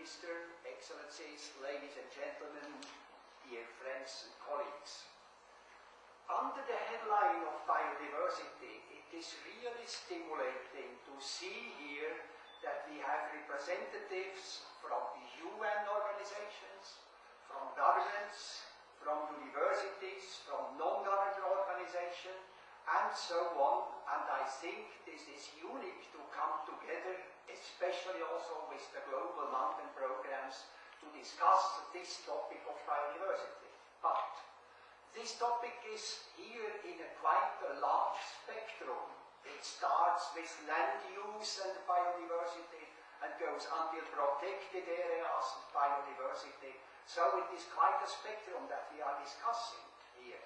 Minister, Excellencies, ladies and gentlemen, dear friends and colleagues. Under the headline of biodiversity, it is really stimulating to see here that we have representatives from the UN organizations, from governments, from universities, from non-governmental organizations, and so on. And I think this is unique to come together, especially also with the global mountain programs, to discuss this topic of biodiversity. But this topic is here in a quite a large spectrum. It starts with land use and biodiversity and goes until protected areas and biodiversity. So it is quite a spectrum that we are discussing here.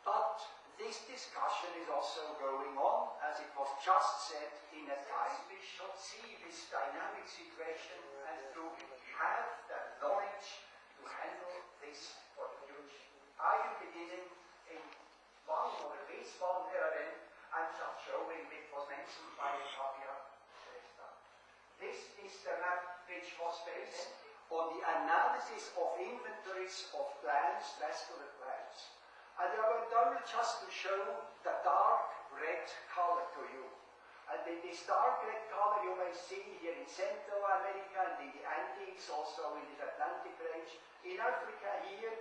But this discussion is also going on, as it was just said, in a time we should see this dynamic situation and to have the knowledge to handle this for the future. I am beginning in one or this one element. I'm just showing it was mentioned by Fabia. This is the map which was based on the analysis of inventories of plants, vascular plants. And I will just to show the dark red color to you. And in this dark red color you may see here in Central America and in the Andes, also in the Atlantic range, in Africa here,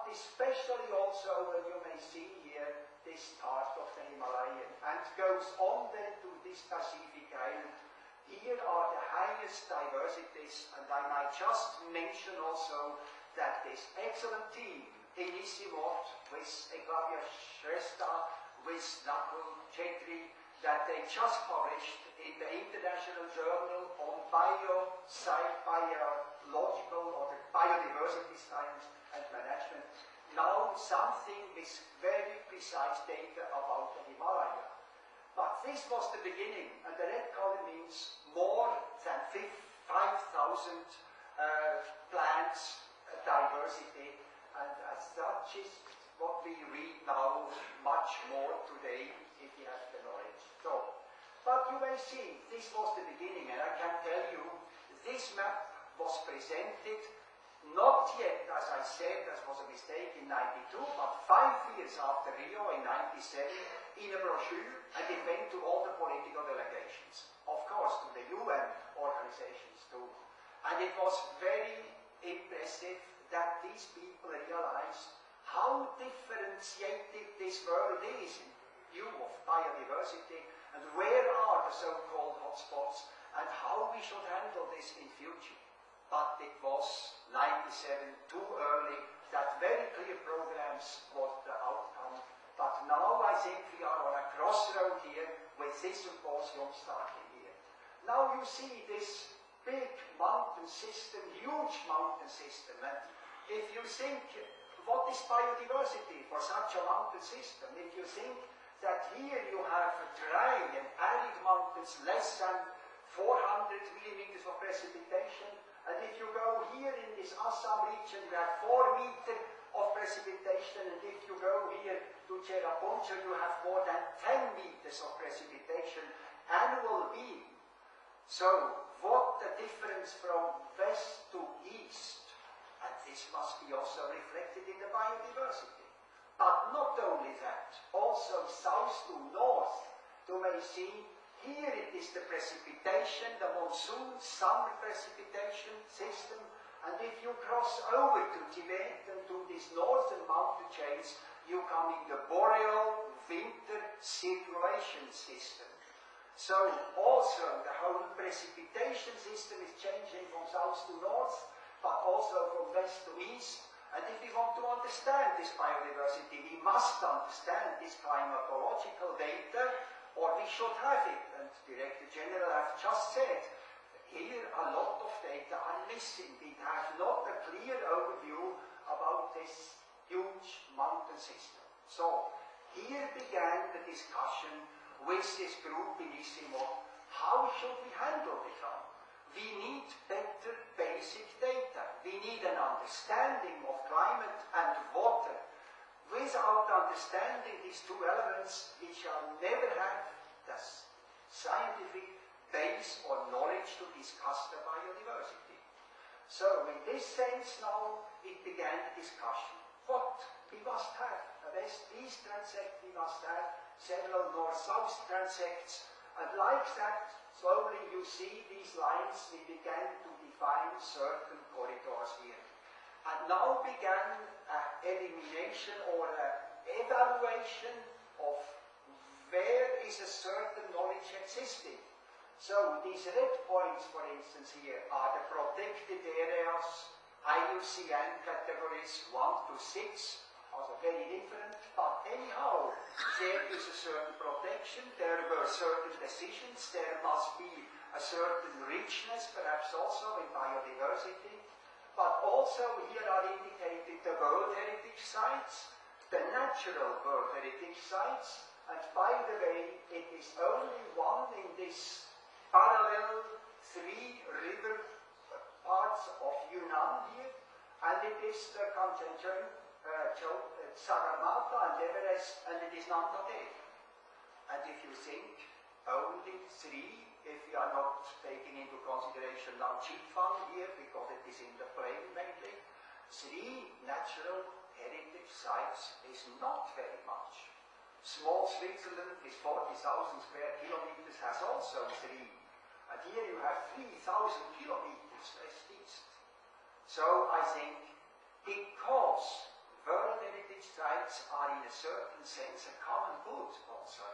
especially also you may see here this part of the Himalayan, and goes on then to this Pacific island. Here are the highest diversities, and I might just mention also that this excellent team in ICIMOD with Eglavia Shrestha, with Nakul Chetri, that they just published in the International Journal on Biological or the Biodiversity Science and Management. Now something with very precise data about the Himalaya. But this was the beginning, and the red color means more than 5,000 plants diversity, and as such is what we read now much more today if you have the knowledge. So, but you may see this was the beginning, and I can tell you this map was presented not yet, as I said, that was a mistake, in 92, but 5 years after Rio in 97, in a brochure, and it went to all the political delegations. Of course, to the UN organizations too. And it was very impressive that these people realized how differentiated this world is in view of biodiversity, and where are the so-called hotspots, and how we should handle this in future. But it was 97, too early, that very clear programs was the outcome. But now I think we are on a crossroad here with this symposium starting here. Now you see this big mountain system, huge mountain system, and if you think what is biodiversity for such a mountain system, if you think that here you have dry and arid mountains, less than 400 millimeters of precipitation, and if you go here in this Assam region, you have 4 meters of precipitation, and if you go here to Cherrapuncha, you have more than 10 meters of precipitation annual being. So, what the difference from west to east, and this must be also reflected in the biodiversity. But not only that, also south to north, you may see here it is the precipitation, the monsoon summer precipitation system, and if you cross over to Tibet and to these northern mountain chains, you come in the boreal winter circulation system. So also the whole precipitation system is changing from south to north, but also from west to east. And if we want to understand this biodiversity, we must understand this climatological data, or we should have it. And Director General has just said, here a lot of data are missing. We have not a clear overview about this huge mountain system. So here began the discussion with this group in ICIMOD. How should we handle this? We need better basic data. We need an understanding of climate and water. Without understanding these two elements, we shall never have the scientific base or knowledge to discuss the biodiversity. So in this sense now, it began the discussion. What we must have, a west-east transect, we must have several north-south transects, and like that, slowly you see these lines, we began to define certain corridors here. And now began an elimination or an evaluation of where is a certain knowledge existing. So these red points, for instance, here are the protected areas, IUCN categories 1 to 6, also very different, but anyhow, there is a certain protection, there were certain decisions, there must be a certain richness, perhaps also in biodiversity, but also here are indicated the World Heritage Sites, the natural World Heritage Sites, and by the way, it is only one in this parallel 3 river parts of Yunnan here, and it is the Kanchenjunga, Sagarmatha and Everest, and it is Nanda Devi. And if you think only 3, if we are not taking into consideration now Chitfang here, because it is in the plain mainly, 3 natural heritage sites is not very much. Small Switzerland is 40,000 square kilometers, has also 3. And here you have 3,000 kilometers west-east. So I think because World Heritage Sites are in a certain sense a common good also,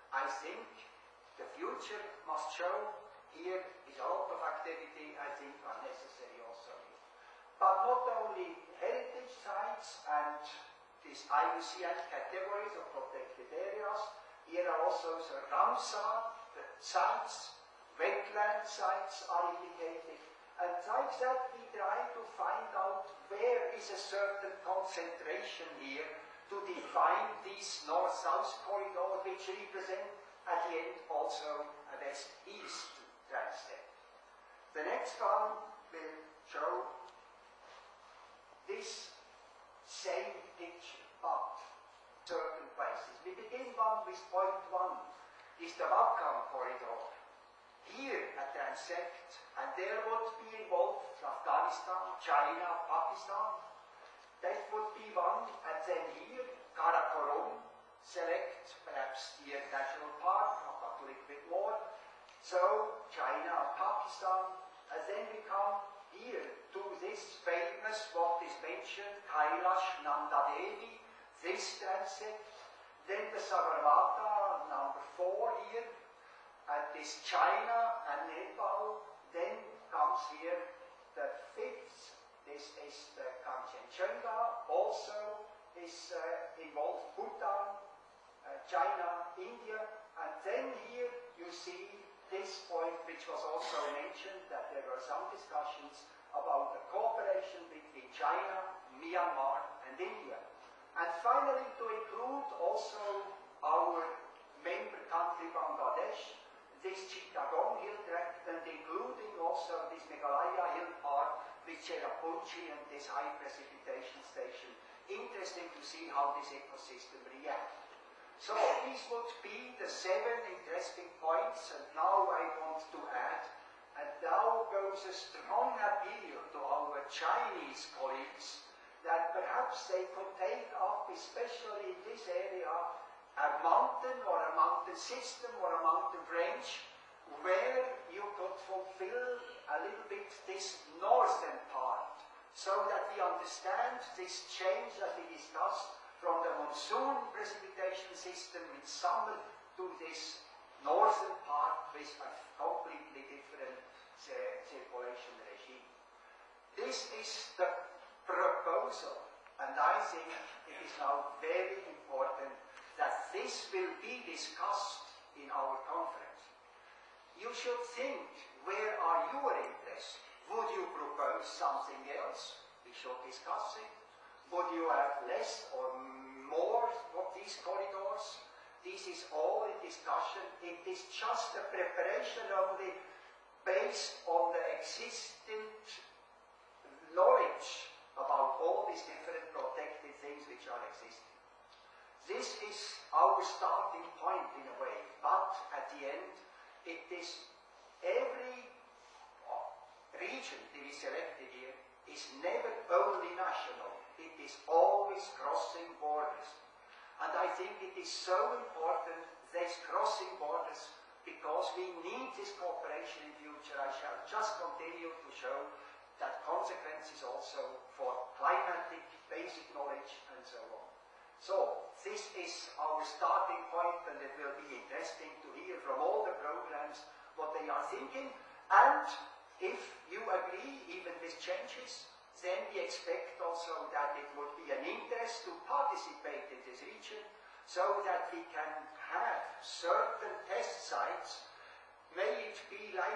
I think the future must show here is a lot of activity, I think, are necessary also here. But not only heritage sites and these IUCN categories of protected areas, here are also the Ramsar sites, wetland sites are indicated, and like that we try to find out where is a certain concentration here to define these north-south corridors, which represent at the end also a west-east transect. The next one will show this same picture, but certain places. We begin with point 1, is the Wakhan corridor. Here a transect, and there would be involved Afghanistan, China, Pakistan. That would be one, and then here Karakorum, select perhaps the national park, but a little bit more. So China and Pakistan, and then we come here to this famous, what is mentioned, Kailash Nanda Devi, this transect, then the Sagarmatha, number 4 here, and this China and Nepal, then comes here the 5th, this is the Kanchenjunga, also is involved Bhutan, China, India, and then here you see this point which was also mentioned, that there were some discussions about the cooperation between China, Myanmar and India. And finally to include also our member country Bangladesh, this Chittagong hill tract, and including also this Meghalaya hill part with Cherrapunchi and this high precipitation station. Interesting to see how this ecosystem reacts. So these would be the 7 interesting points, and now I want to add, and now goes a strong appeal to our Chinese colleagues that perhaps they could take up, especially in this area, a mountain or a mountain system or a mountain range where you could fulfill a little bit this northern part, so that we understand this change that we discussed from the monsoon precipitation system in summer to this northern part with a completely different circulation regime. This is the proposal, and I think it is now very important that this will be discussed in our conference. You should think, where are your interests? Would you propose something else? We should discuss it. Would you have less or more of these corridors? This is all in discussion. It is just a preparation only based on the existing knowledge about all these different protected things which are existing. This is our starting point in a way, but at the end, it is every region region that is selected here is never only national, it is always crossing borders. And I think it is so important, this crossing borders, because we need this cooperation in future. I shall just continue to show that consequences also for climatic, basic knowledge, and so on. So, this is our starting point, and it will be interesting to hear from all the programs what they are thinking. And if you agree, even with changes, then we expect also that it would be an interest to participate in this region, so that we can have certain test sites. May it be like